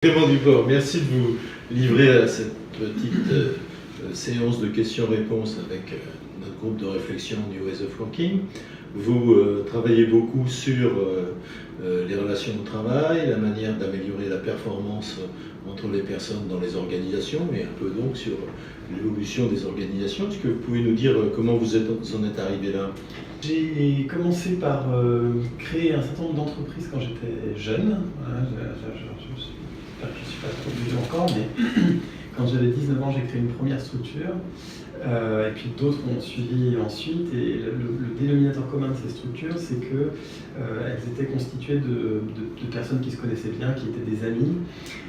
Clément Duport, merci de vous livrer à cette petite séance de questions-réponses avec notre groupe de réflexion New Ways of Working. Vous travaillez beaucoup sur les relations au travail, la manière d'améliorer la performance entre les personnes dans les organisations, et un peu donc sur l'évolution des organisations. Est-ce que vous pouvez nous dire comment vous en êtes arrivé là? J'ai commencé par créer un certain nombre d'entreprises quand j'étais jeune. Voilà, je ne suis pas trop vieux encore, mais quand j'avais 19 ans, j'ai créé une première structure. Et puis d'autres ont suivi ensuite. Et le dénominateur commun de ces structures, c'est qu'elles étaient constituées de personnes qui se connaissaient bien, qui étaient des amis,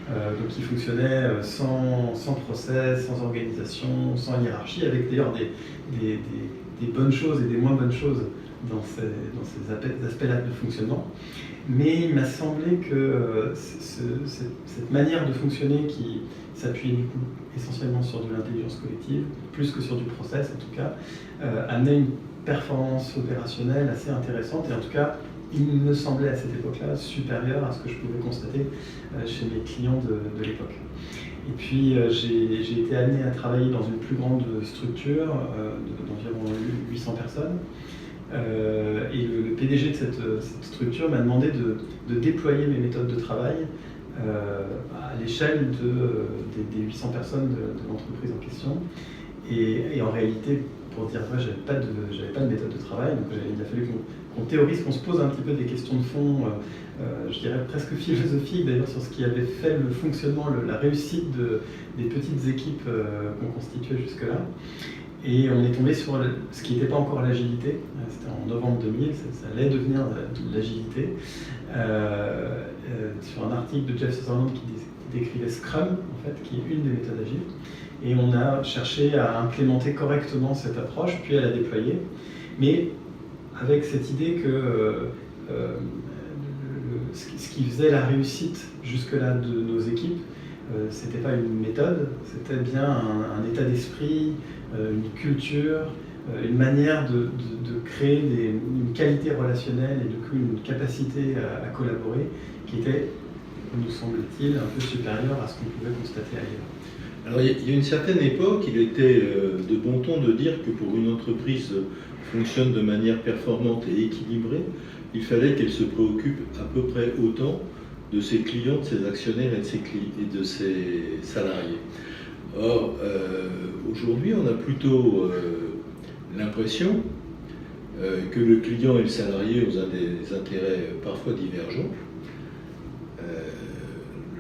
donc qui fonctionnaient sans process, sans organisation, sans hiérarchie, avec d'ailleurs des bonnes choses et des moins bonnes choses dans ces aspects-là de fonctionnement. Mais il m'a semblé que cette manière de fonctionner qui s'appuyait du coup essentiellement sur de l'intelligence collective, plus que sur du process en tout cas, amenait une performance opérationnelle assez intéressante, et en tout cas il me semblait à cette époque-là supérieur à ce que je pouvais constater chez mes clients de l'époque. Et puis j'ai été amené à travailler dans une plus grande structure d'environ 800 personnes. Et le PDG de cette structure m'a demandé de déployer mes méthodes de travail à l'échelle des 800 personnes de l'entreprise en question. Et en réalité, pour dire vrai, j'avais pas de méthode de travail, donc il a fallu qu'on théorise, qu'on se pose un petit peu des questions de fond, je dirais presque philosophiques d'ailleurs, sur ce qui avait fait le fonctionnement, la réussite des petites équipes qu'on constituait jusque-là. Et on est tombé sur ce qui n'était pas encore l'agilité, c'était en novembre 2000, ça allait devenir de l'agilité, sur un article de Jeff Sutherland qui décrivait Scrum, en fait, qui est une des méthodes agiles. Et on a cherché à implémenter correctement cette approche, puis à la déployer, mais avec cette idée que ce qui faisait la réussite jusque-là de nos équipes, c'était pas une méthode, c'était bien un état d'esprit, une culture, une manière de créer une qualité relationnelle et du coup une capacité à collaborer qui était, nous semble-t-il, un peu supérieure à ce qu'on pouvait constater ailleurs. Alors il y a une certaine époque, il était de bon ton de dire que pour une entreprise fonctionne de manière performante et équilibrée, il fallait qu'elle se préoccupe à peu près autant de ses clients, de ses actionnaires et de ses salariés. Or, aujourd'hui, on a plutôt l'impression que le client et le salarié ont des intérêts parfois divergents.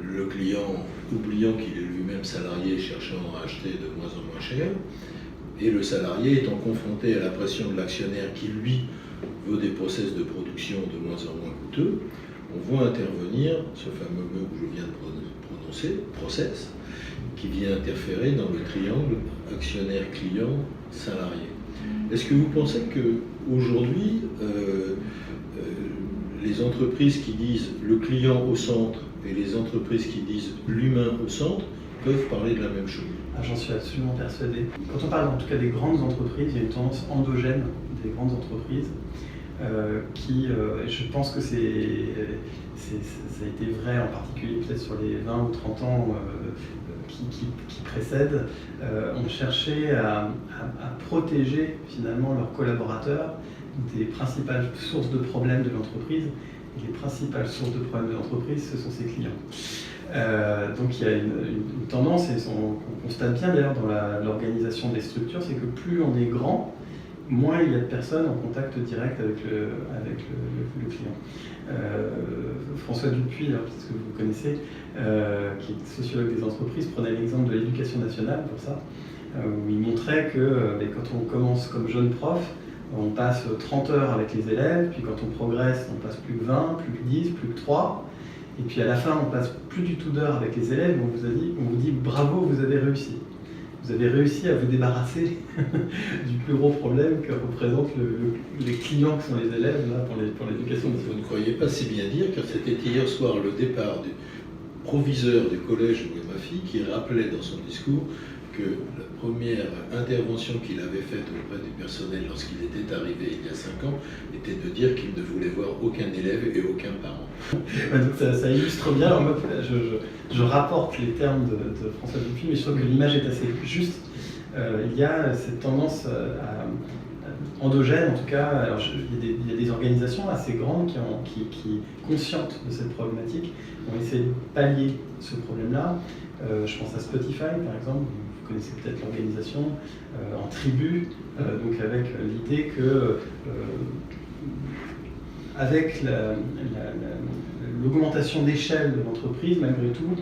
Le client, oubliant qu'il est lui-même salarié, cherchant à acheter de moins en moins cher, et le salarié étant confronté à la pression de l'actionnaire qui, lui, veut des process de production de moins en moins coûteux. On voit intervenir ce fameux mot que je viens de prononcer, process, qui vient interférer dans le triangle actionnaire-client-salarié. Est-ce que vous pensez qu'aujourd'hui, les entreprises qui disent le client au centre et les entreprises qui disent l'humain au centre peuvent parler de la même chose? J'en suis absolument persuadé. Quand on parle en tout cas des grandes entreprises, il y a une tendance endogène des grandes entreprises qui, je pense que ça a été vrai en particulier peut-être sur les 20 ou 30 ans qui précèdent, ont cherché à protéger finalement leurs collaborateurs des principales sources de problèmes de l'entreprise. Et les principales sources de problèmes de l'entreprise, ce sont ses clients. Donc il y a une tendance, et on constate bien d'ailleurs dans l'organisation des structures, c'est que plus on est grand, moins il y a de personnes en contact direct avec le client. François Dupuis, peut-être que vous connaissez, qui est sociologue des entreprises, prenait l'exemple de l'éducation nationale pour ça, où il montrait que quand on commence comme jeune prof, on passe 30 heures avec les élèves, puis quand on progresse, on passe plus que 20, plus que 10, plus que 3, et puis à la fin, on passe plus du tout d'heures avec les élèves, on vous dit bravo, vous avez réussi. Vous avez réussi à vous débarrasser du plus gros problème que représentent les clients qui sont les élèves là, pour l'éducation nationale. Vous ne croyez pas si bien dire, car c'était hier soir le départ du proviseur du collège où est ma fille qui rappelait dans son discours que la première intervention qu'il avait faite auprès du personnel lorsqu'il était arrivé il y a 5 ans était de dire qu'il ne voulait voir aucun élève et aucun parent. Donc ça illustre bien, moi, je rapporte les termes de François Dupuis, mais je trouve que l'image est assez juste. Il y a cette tendance endogène, en tout cas, alors il y a des organisations assez grandes qui, conscientes de cette problématique, ont essayé de pallier ce problème-là. Je pense à Spotify, par exemple, vous connaissez peut-être l'organisation, en tribu, donc avec l'idée que, avec l'augmentation d'échelle de l'entreprise, malgré tout,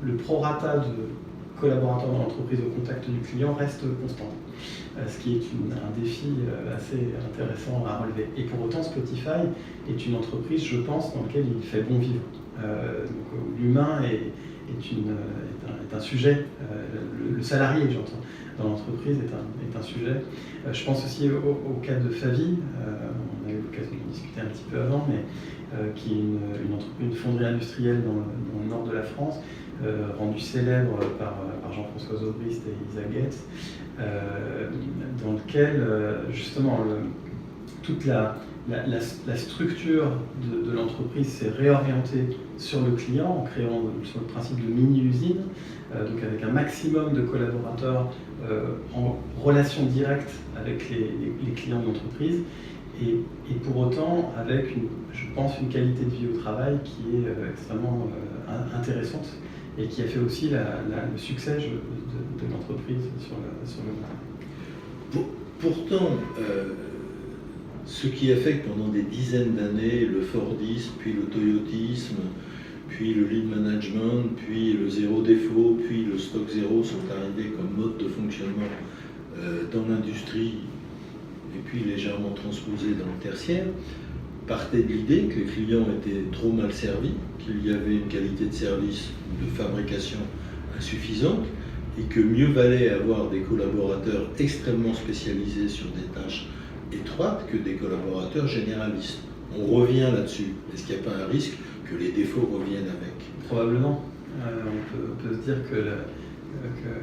le prorata de collaborateurs dans l'entreprise au contact du client reste constant. Ce qui est un défi assez intéressant à relever. Et pour autant, Spotify est une entreprise, je pense, dans laquelle il fait bon vivre. L'humain est un sujet, le salarié, j'entends, dans l'entreprise est un sujet. Je pense aussi au cas de Favi, on a eu l'occasion d'en discuter un petit peu avant, mais qui est une fonderie industrielle dans le nord de la France, rendue célèbre par Jean-François Zobrist et Isa Goetz, dans lequel justement toute la structure de l'entreprise s'est réorientée sur le client en créant sur le principe de mini-usine, donc avec un maximum de collaborateurs en relation directe avec les clients de l'entreprise, et pour autant avec, je pense, une qualité de vie au travail qui est extrêmement intéressante et qui a fait aussi le succès de l'entreprise sur le long terme. Pourtant, ce qui a fait que pendant des dizaines d'années, le Fordisme, puis le Toyotisme, puis le Lean Management, puis le zéro défaut, puis le stock zéro sont arrivés comme mode de fonctionnement dans l'industrie, et puis légèrement transposés dans le tertiaire, partait de l'idée que les clients étaient trop mal servis, qu'il y avait une qualité de service ou de fabrication insuffisante, et que mieux valait avoir des collaborateurs extrêmement spécialisés sur des tâches étroites que des collaborateurs généralistes. On revient là-dessus. Est-ce qu'il n'y a pas un risque que les défauts reviennent avec? Probablement. On peut se dire que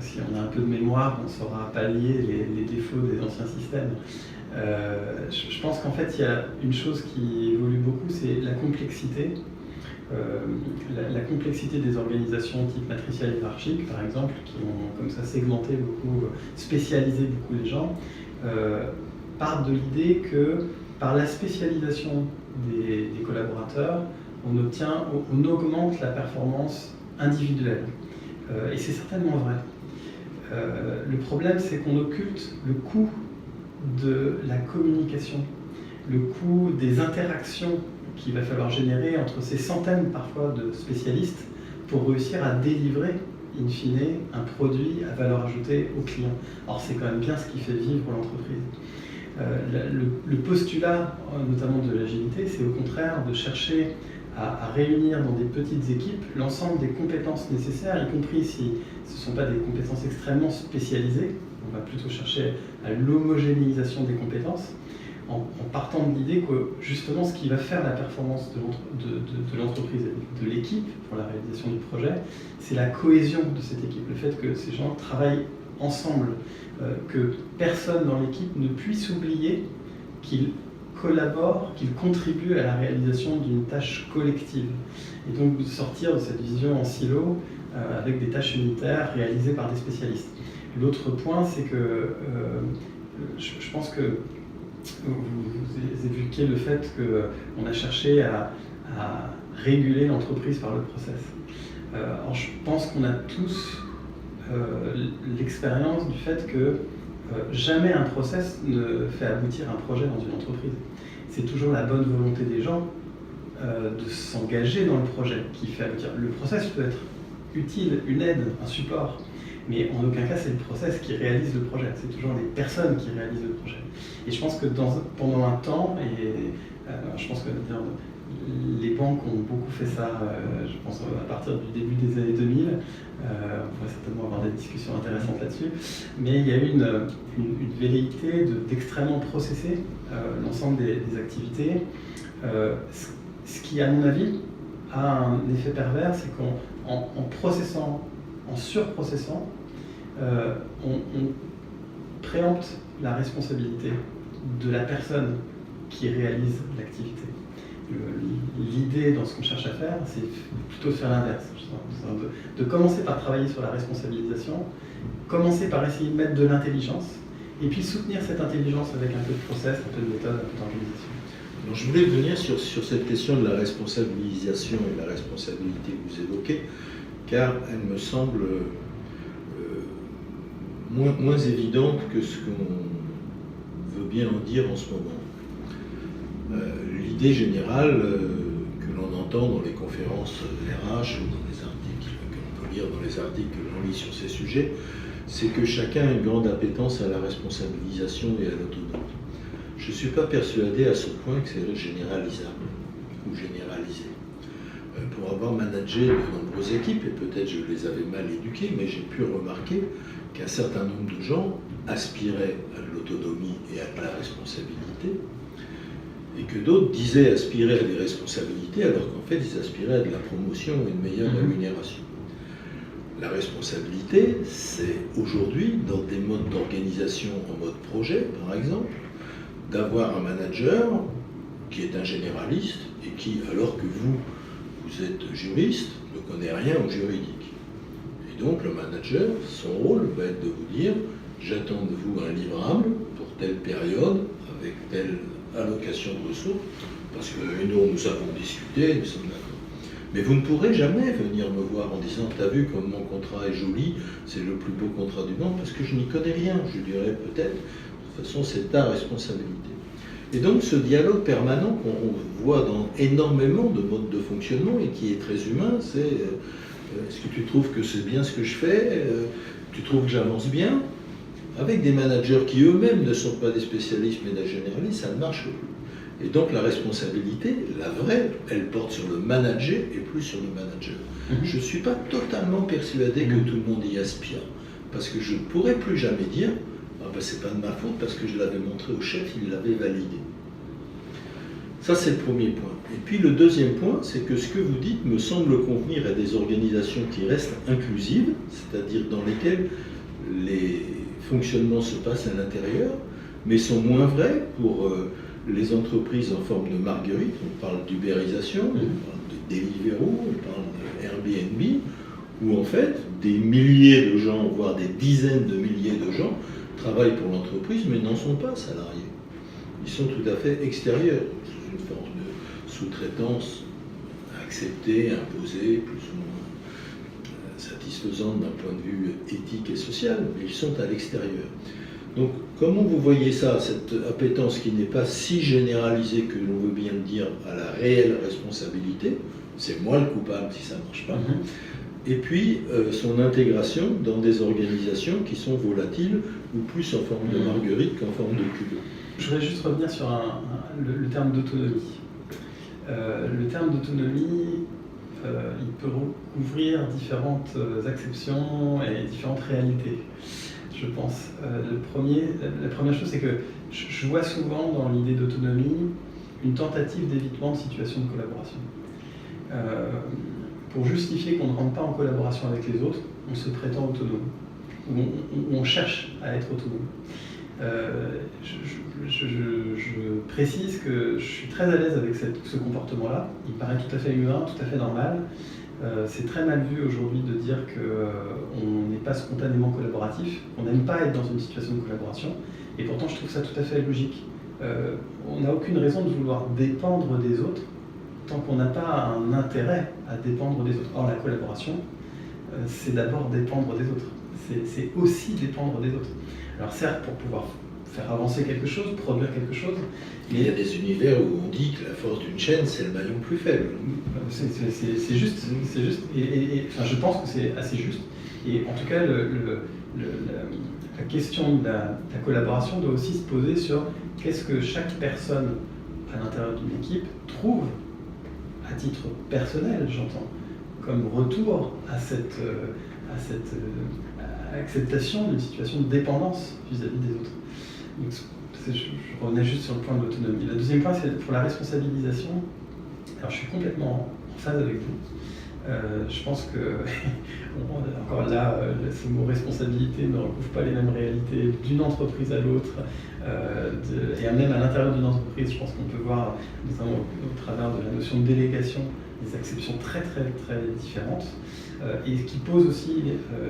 si on a un peu de mémoire, on saura pallier les défauts des anciens systèmes. Je pense qu'en fait, il y a une chose qui évolue beaucoup, c'est la complexité. La complexité des organisations type matricielle hiérarchique, par exemple, qui ont comme ça segmenté beaucoup, spécialisé beaucoup les gens, partent de l'idée que par la spécialisation des collaborateurs, on augmente la performance individuelle. Et c'est certainement vrai. Le problème, c'est qu'on occulte le coût de la communication, le coût des interactions qu'il va falloir générer entre ces centaines parfois de spécialistes pour réussir à délivrer, in fine, un produit à valeur ajoutée au client. Or, c'est quand même bien ce qui fait vivre l'entreprise. Le postulat, notamment de l'agilité, c'est au contraire de chercher à réunir dans des petites équipes l'ensemble des compétences nécessaires, y compris si ce ne sont pas des compétences extrêmement spécialisées. On va plutôt chercher à l'homogénéisation des compétences, en partant de l'idée que justement ce qui va faire la performance de l'entreprise et de l'équipe pour la réalisation du projet, c'est la cohésion de cette équipe, le fait que ces gens travaillent ensemble, que personne dans l'équipe ne puisse oublier qu'ils collaborent, qu'ils contribuent à la réalisation d'une tâche collective. Et donc de sortir de cette vision en silo avec des tâches unitaires réalisées par des spécialistes. L'autre point, c'est que je pense que vous évoquiez le fait qu'on a cherché à réguler l'entreprise par le process. Alors je pense qu'on a tous l'expérience du fait que jamais un process ne fait aboutir un projet dans une entreprise. C'est toujours la bonne volonté des gens de s'engager dans le projet qui fait aboutir. Le process peut être utile, une aide, un support, mais en aucun cas c'est le process qui réalise le projet, c'est toujours les personnes qui réalisent le projet. Et je pense que pendant un temps, et je pense que les banques ont beaucoup fait ça, je pense à partir du début des années 2000, on pourrait certainement avoir des discussions intéressantes là-dessus, mais il y a eu une velléité d'extrêmement processer l'ensemble des activités, ce qui à mon avis a un effet pervers, c'est qu'en processant, en surprocessant, on préempte la responsabilité de la personne qui réalise l'activité. L'idée dans ce qu'on cherche à faire, c'est plutôt de faire l'inverse, de commencer par travailler sur la responsabilisation, commencer par essayer de mettre de l'intelligence, et puis soutenir cette intelligence avec un peu de process, un peu de méthode, un peu d'organisation. Alors, je voulais venir sur cette question de la responsabilisation et de la responsabilité que vous évoquez, car elle me semble moins évidente que ce qu'on veut bien en dire en ce moment. L'idée générale que l'on entend dans les conférences RH ou dans les articles que l'on peut lire, dans les articles que l'on lit sur ces sujets, c'est que chacun a une grande appétence à la responsabilisation et à l'autonomie. Je ne suis pas persuadé à ce point que c'est généralisable ou généralisé. Pour avoir managé de nombreuses équipes, et peut-être je les avais mal éduquées, mais j'ai pu remarquer qu'un certain nombre de gens aspiraient à de l'autonomie et à de la responsabilité, et que d'autres disaient aspirer à des responsabilités, alors qu'en fait ils aspiraient à de la promotion et une meilleure rémunération. La responsabilité, c'est aujourd'hui, dans des modes d'organisation en mode projet, par exemple, d'avoir un manager qui est un généraliste et qui, alors que vous êtes juriste, ne connaît rien au juridique. Et donc le manager, son rôle va être de vous dire « j'attends de vous un livrable pour telle période, avec telle allocation de ressources, parce que nous avons discuté, nous sommes d'accord. » Mais vous ne pourrez jamais venir me voir en disant « t'as vu comme mon contrat est joli, c'est le plus beau contrat du monde » parce que je n'y connais rien. Je dirais peut-être, de toute façon c'est ta responsabilité. Et donc ce dialogue permanent qu'on voit dans énormément de modes de fonctionnement et qui est très humain, c'est est-ce que tu trouves que c'est bien ce que je fais, tu trouves que j'avance bien? Avec des managers qui eux-mêmes ne sont pas des spécialistes mais des généralistes, ça ne marche plus. Et donc la responsabilité, la vraie, elle porte sur le manager et plus sur le manager. Je ne suis pas totalement persuadé que tout le monde y aspire, parce que je ne pourrais plus jamais dire « ah ben c'est pas de ma faute parce que je l'avais montré au chef, il l'avait validé ». Ça c'est le premier point. Et puis le deuxième point, c'est que ce que vous dites me semble convenir à des organisations qui restent inclusives, c'est-à-dire dans lesquelles les fonctionnements se passent à l'intérieur, mais sont moins vrais pour les entreprises en forme de marguerite. On parle d'ubérisation, on parle de Deliveroo, on parle de Airbnb, où en fait des milliers de gens, voire des dizaines de milliers de gens travaillent pour l'entreprise mais n'en sont pas salariés. Ils sont tout à fait extérieurs, sous une forme de sous-traitance acceptée, imposée, plus ou moins satisfaisante d'un point de vue éthique et social, mais ils sont à l'extérieur. Donc, comment vous voyez ça, cette appétence qui n'est pas si généralisée que l'on veut bien le dire à la réelle responsabilité, c'est moi le coupable si ça ne marche pas, et puis son intégration dans des organisations qui sont volatiles ou plus en forme de marguerite qu'en forme de cube. Je voudrais juste revenir sur le terme d'autonomie. Le terme d'autonomie, il peut recouvrir différentes acceptions et différentes réalités, je pense. La première chose, c'est que je vois souvent dans l'idée d'autonomie une tentative d'évitement de situation de collaboration. Pour justifier qu'on ne rentre pas en collaboration avec les autres, on se prétend autonome, ou on cherche à être autonome. Je précise que je suis très à l'aise avec ce comportement-là. Il me paraît tout à fait humain, tout à fait normal. C'est très mal vu aujourd'hui de dire qu'on n'est pas spontanément collaboratif, on n'aime pas être dans une situation de collaboration, et pourtant je trouve ça tout à fait logique. On n'a aucune raison de vouloir dépendre des autres tant qu'on n'a pas un intérêt à dépendre des autres. Or, la collaboration, c'est d'abord dépendre des autres. C'est aussi dépendre des autres. Alors certes, pour pouvoir faire avancer quelque chose, produire quelque chose. Mais il y a des univers où on dit que la force d'une chaîne, c'est le maillon plus faible. C'est juste. Enfin, je pense que c'est assez juste. Et en tout cas, la question de la collaboration doit aussi se poser sur qu'est-ce que chaque personne à l'intérieur d'une équipe trouve, à titre personnel, j'entends, comme retour à cette acceptation d'une situation de dépendance vis-à-vis des autres. Donc, je revenais juste sur le point de l'autonomie. Le deuxième point, c'est pour la responsabilisation. Alors, je suis complètement en phase avec vous. Je pense que, encore là, ce mot responsabilité ne recouvre pas les mêmes réalités d'une entreprise à l'autre, et même à l'intérieur d'une entreprise, je pense qu'on peut voir, notamment au travers de la notion de délégation, des acceptions très très très différentes, et qui pose aussi,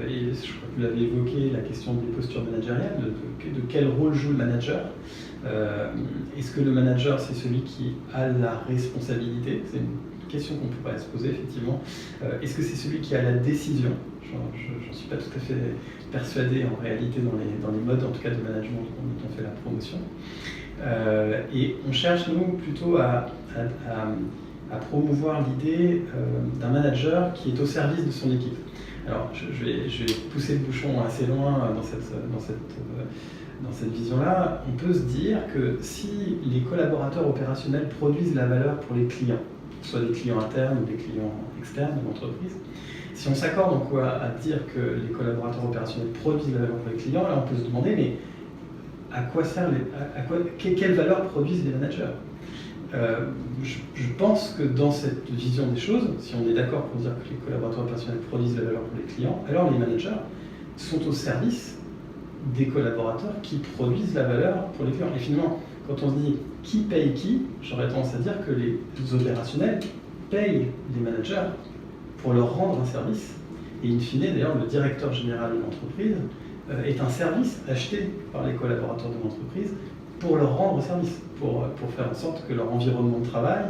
et je crois que vous l'avez évoqué, la question des postures managériales, de quel rôle joue le manager. Est-ce que le manager, c'est celui qui a la responsabilité? C'est une question qu'on pourrait se poser, effectivement. Est-ce que c'est celui qui a la décision? J'en suis pas tout à fait persuadé, en réalité, dans les modes, en tout cas, de management dont on fait la promotion. Et on cherche, nous, plutôt à promouvoir l'idée d'un manager qui est au service de son équipe. Alors, je vais pousser le bouchon assez loin dans cette vision-là. On peut se dire que si les collaborateurs opérationnels produisent la valeur pour les clients, soit des clients internes ou des clients externes de l'entreprise, si on s'accorde donc à dire que les collaborateurs opérationnels produisent la valeur pour les clients, là on peut se demander, mais à quoi servent quelle valeur produisent les managers? Je pense que dans cette vision des choses, si on est d'accord pour dire que les collaborateurs opérationnels produisent la valeur pour les clients, alors les managers sont au service des collaborateurs qui produisent la valeur pour les clients. Et finalement, quand on se dit qui paye qui, j'aurais tendance à dire que les opérationnels payent les managers pour leur rendre un service. Et in fine, d'ailleurs, le directeur général de l'entreprise est un service acheté par les collaborateurs de l'entreprise pour leur rendre service, pour faire en sorte que leur environnement de travail,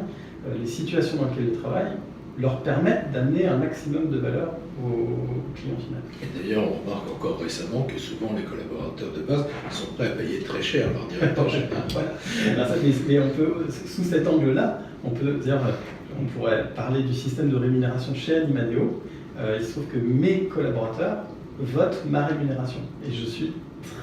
les situations dans lesquelles ils travaillent, leur permettent d'amener un maximum de valeur au client final. Et d'ailleurs, on remarque encore récemment que souvent les collaborateurs de base sont prêts à payer très cher leur directeur général. Voilà. Mais on peut, sous cet angle-là, on pourrait parler du système de rémunération chez Animadeo. Il se trouve que mes collaborateurs votent ma rémunération. Et je suis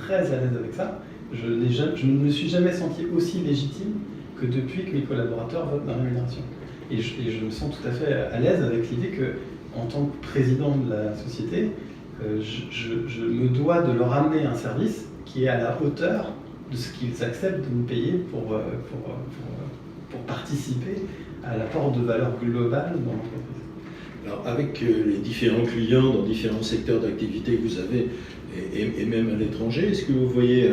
très à l'aise avec ça. Je ne me suis jamais senti aussi légitime que depuis que mes collaborateurs votent ma rémunération. Et je me sens tout à fait à l'aise avec l'idée que, en tant que président de la société, je me dois de leur amener un service qui est à la hauteur de ce qu'ils acceptent de me payer pour participer à l'apport de valeur globale dans l'entreprise. Alors, avec les différents clients dans différents secteurs d'activité que vous avez, et même à l'étranger, est-ce que vous voyez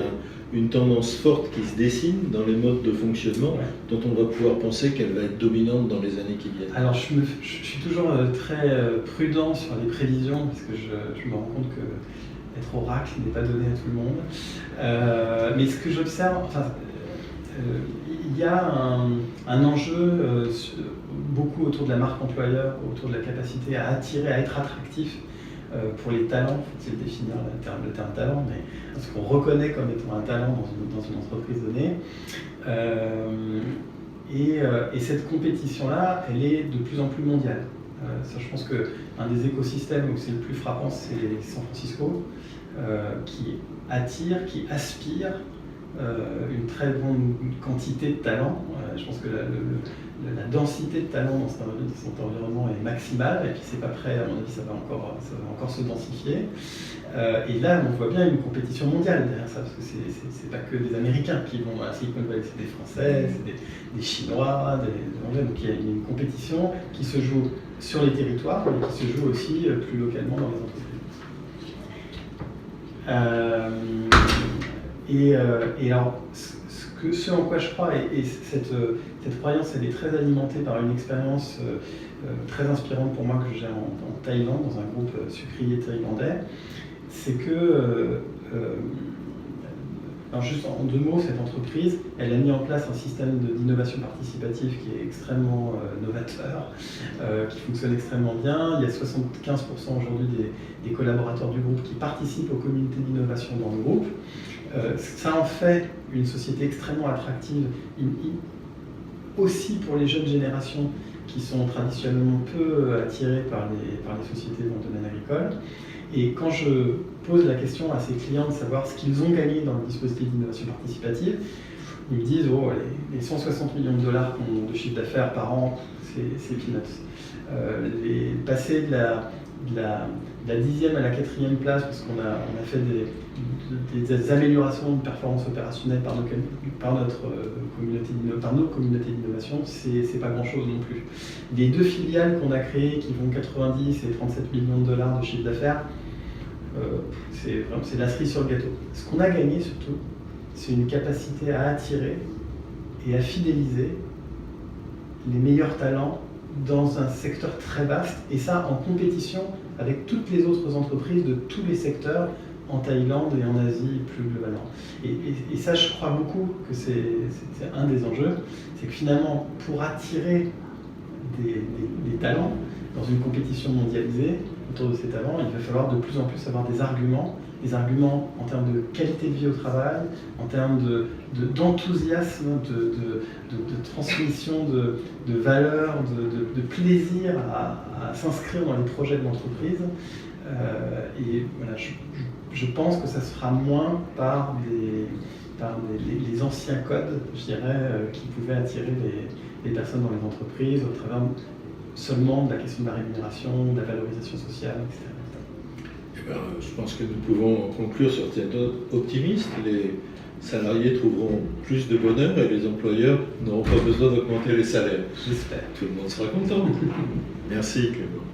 une tendance forte qui se dessine dans les modes de fonctionnement, dont on va pouvoir penser qu'elle va être dominante dans les années qui viennent? Alors je suis toujours très prudent sur les prévisions, parce que je me rends compte que être oracle n'est pas donné à tout le monde. Mais ce que j'observe, il y a un enjeu beaucoup autour de la marque employeur, autour de la capacité à attirer, à être attractif pour les talents. Faut-il définir le terme talent, mais ce qu'on reconnaît comme étant un talent dans une entreprise donnée. Et cette compétition-là, elle est de plus en plus mondiale. Ça, je pense qu'un des écosystèmes où c'est le plus frappant, c'est San Francisco, qui attire, qui aspire une très grande quantité de talents. Je pense que la densité de talents dans cet environnement est maximale, et puis c'est pas prêt, à mon avis, ça va encore se densifier. Et là, on voit bien une compétition mondiale derrière ça, parce que c'est pas que des Américains qui vont à Silicon Valley, c'est des Français, c'est des Chinois, des Anglais. Donc il y a une compétition qui se joue sur les territoires, mais qui se joue aussi plus localement dans les entreprises. Et alors, ce en quoi je crois, et cette croyance, elle est très alimentée par une expérience très inspirante pour moi que j'ai en Thaïlande, dans un groupe sucrier thaïlandais, c'est que, alors juste en 2 mots, cette entreprise, elle a mis en place un système d'innovation participative qui est extrêmement novateur, qui fonctionne extrêmement bien. Il y a 75% aujourd'hui des collaborateurs du groupe qui participent aux communautés d'innovation dans le groupe. Ça en fait une société extrêmement attractive, aussi pour les jeunes générations qui sont traditionnellement peu attirées par les sociétés dans le domaine agricole. Et quand je pose la question à ces clients de savoir ce qu'ils ont gagné dans le dispositif d'innovation participative, ils me disent les 160 millions de dollars qu'on ont de chiffre d'affaires par an, c'est peanuts. Passer de la 10e à la 4e place, parce qu'on a fait des améliorations de performance opérationnelle par nos communautés d'innovation, c'est pas grand-chose non plus. Les 2 filiales qu'on a créées, qui vont 90 et 37 millions de dollars de chiffre d'affaires, c'est la cerise sur le gâteau. Ce qu'on a gagné surtout, c'est une capacité à attirer et à fidéliser les meilleurs talents dans un secteur très vaste, et ça en compétition avec toutes les autres entreprises de tous les secteurs en Thaïlande et en Asie plus globalement. Et ça, je crois beaucoup que c'est un des enjeux, c'est que finalement, pour attirer des talents dans une compétition mondialisée autour de ces talents, il va falloir de plus en plus avoir des arguments en termes de qualité de vie au travail, en termes d'enthousiasme, de transmission de valeurs, de plaisir à s'inscrire dans les projets de l'entreprise. Et voilà, je pense que ça se fera moins par les anciens codes, je dirais, qui pouvaient attirer les personnes dans les entreprises au travers seulement de la question de la rémunération, de la valorisation sociale, etc. Je pense que nous pouvons conclure sur cette note optimiste. Les salariés trouveront plus de bonheur et les employeurs n'auront pas besoin d'augmenter les salaires. J'espère. Tout le monde sera content. Merci Clément.